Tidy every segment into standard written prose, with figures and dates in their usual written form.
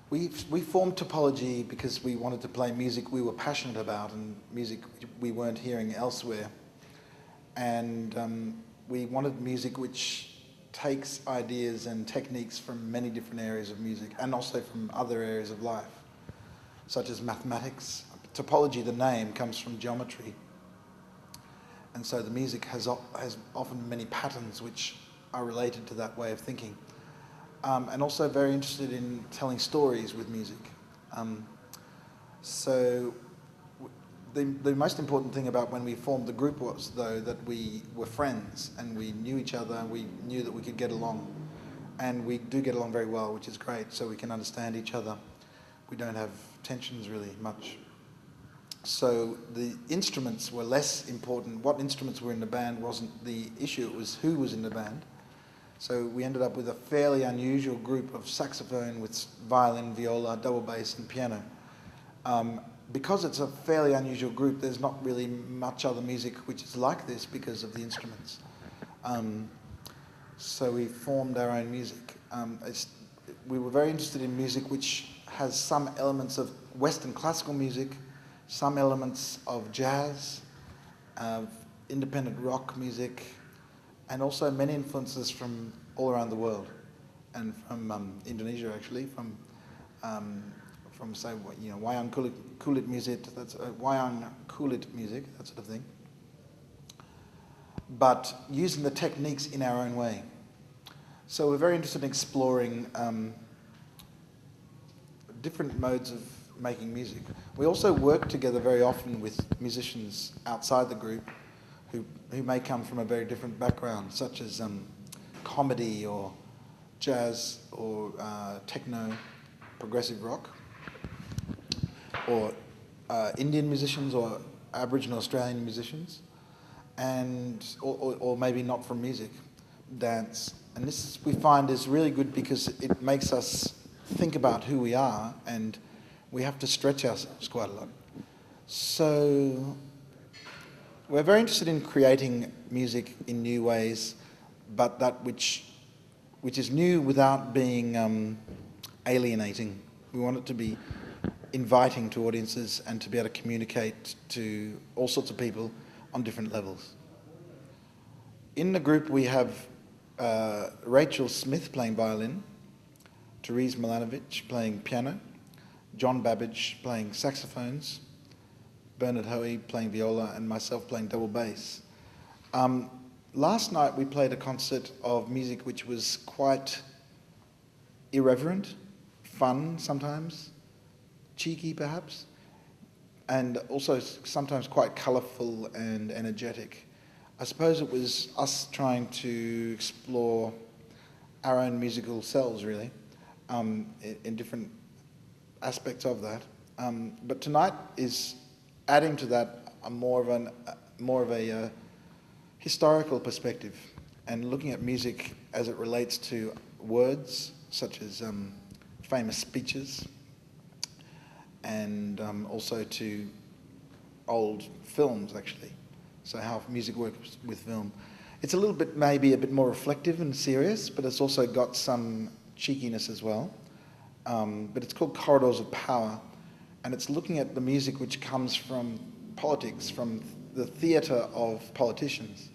We formed Topology because we wanted to play music we were passionate about and music we weren't hearing elsewhere. And we wanted music which takes ideas and techniques from many different areas of music and also from other areas of life, such as mathematics. Topology, the name, comes from geometry. And so the music has often many patterns which are related to that way of thinking. And also very interested in telling stories with music. So the most important thing about when we formed the group was, though, that we were friends and we knew each other, we knew that we could get along. And we do get along very well, which is great, so we can understand each other. We don't have tensions really much. So the instruments were less important. What instruments were in the band wasn't the issue, it was who was in the band. So we ended up with a fairly unusual group of saxophone with violin, viola, double bass and piano. Because it's a fairly unusual group, there's not really much other music which is like this because of the instruments. So we formed our own music. We were very interested in music which has some elements of Western classical music, some elements of jazz, of independent rock music, and also many influences from all around the world, and from Indonesia actually, from say, you know, wayang kulit music, that's wayang kulit music, that sort of thing. But using the techniques in our own way. So we're very interested in exploring different modes of making music. We also work together very often with musicians outside the group who may come from a very different background, such as comedy or jazz or techno, progressive rock, or Indian musicians or Aboriginal Australian musicians, and or maybe not from music, dance. And this we find is really good because it makes us think about who we are, and we have to stretch ourselves quite a lot. So we're very interested in creating music in new ways, but that which is new without being alienating. We want it to be inviting to audiences and to be able to communicate to all sorts of people on different levels. In the group we have Rachel Smith playing violin, Therese Milanovic playing piano, John Babbage playing saxophones, Bernard Hoey playing viola, and myself playing double bass. Last night we played a concert of music which was quite irreverent, fun sometimes, cheeky perhaps, and also sometimes quite colourful and energetic. I suppose it was us trying to explore our own musical selves really, in different aspects of that. But tonight is adding to that more of a historical perspective and looking at music as it relates to words such as famous speeches, and also to old films actually. So how music works with film. It's a little bit, maybe a bit more reflective and serious, but it's also got some cheekiness as well. But it's called Corridors of Power, and it's looking at the music which comes from politics, from the theatre of politicians.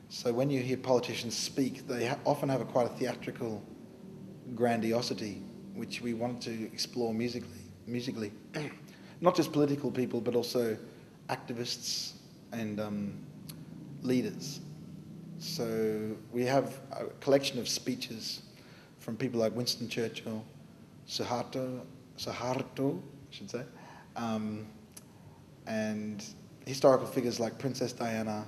So when you hear politicians speak, they often have quite a theatrical grandiosity, which we wanted to explore musically. Not just political people, but also activists and leaders. So we have a collection of speeches from people like Winston Churchill, Suharto, I should say, and historical figures like Princess Diana,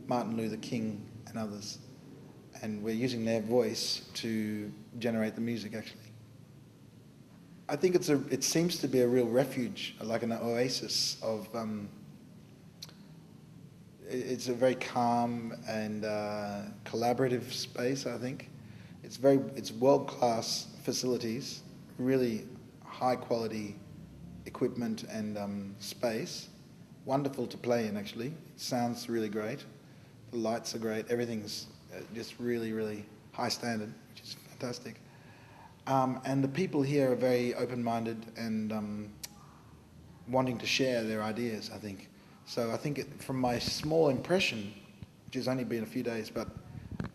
Martin Luther King, and others. And we're using their voice to generate the music, actually. I think it seems to be a real refuge, like an oasis of. It's a very calm and collaborative space, I think. It's world-class facilities, really high-quality equipment and space. Wonderful to play in, actually. It sounds really great. The lights are great. Everything's just really, really high standard, which is fantastic. And the people here are very open-minded and wanting to share their ideas, I think. So I think from my small impression, which has only been a few days, but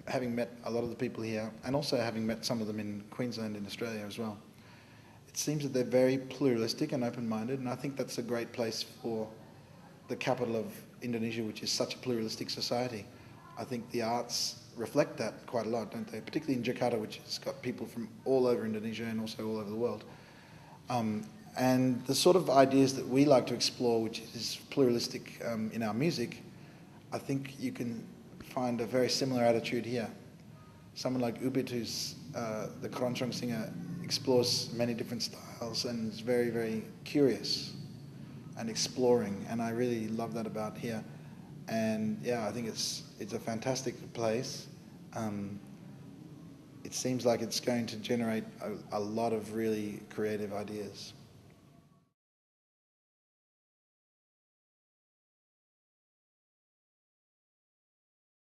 having met a lot of the people here, and also having met some of them in Queensland and Australia as well, it seems that they're very pluralistic and open-minded, and I think that's a great place for the capital of Indonesia, which is such a pluralistic society. I think the arts reflect that quite a lot, don't they? Particularly in Jakarta, which has got people from all over Indonesia and also all over the world. And the sort of ideas that we like to explore, which is pluralistic in our music, I think you can find a very similar attitude here. Someone like Ubit, who's the keroncong singer, explores many different styles and is very, very curious and exploring, and I really love that about here. And yeah, I think it's a fantastic place. It seems like it's going to generate a lot of really creative ideas.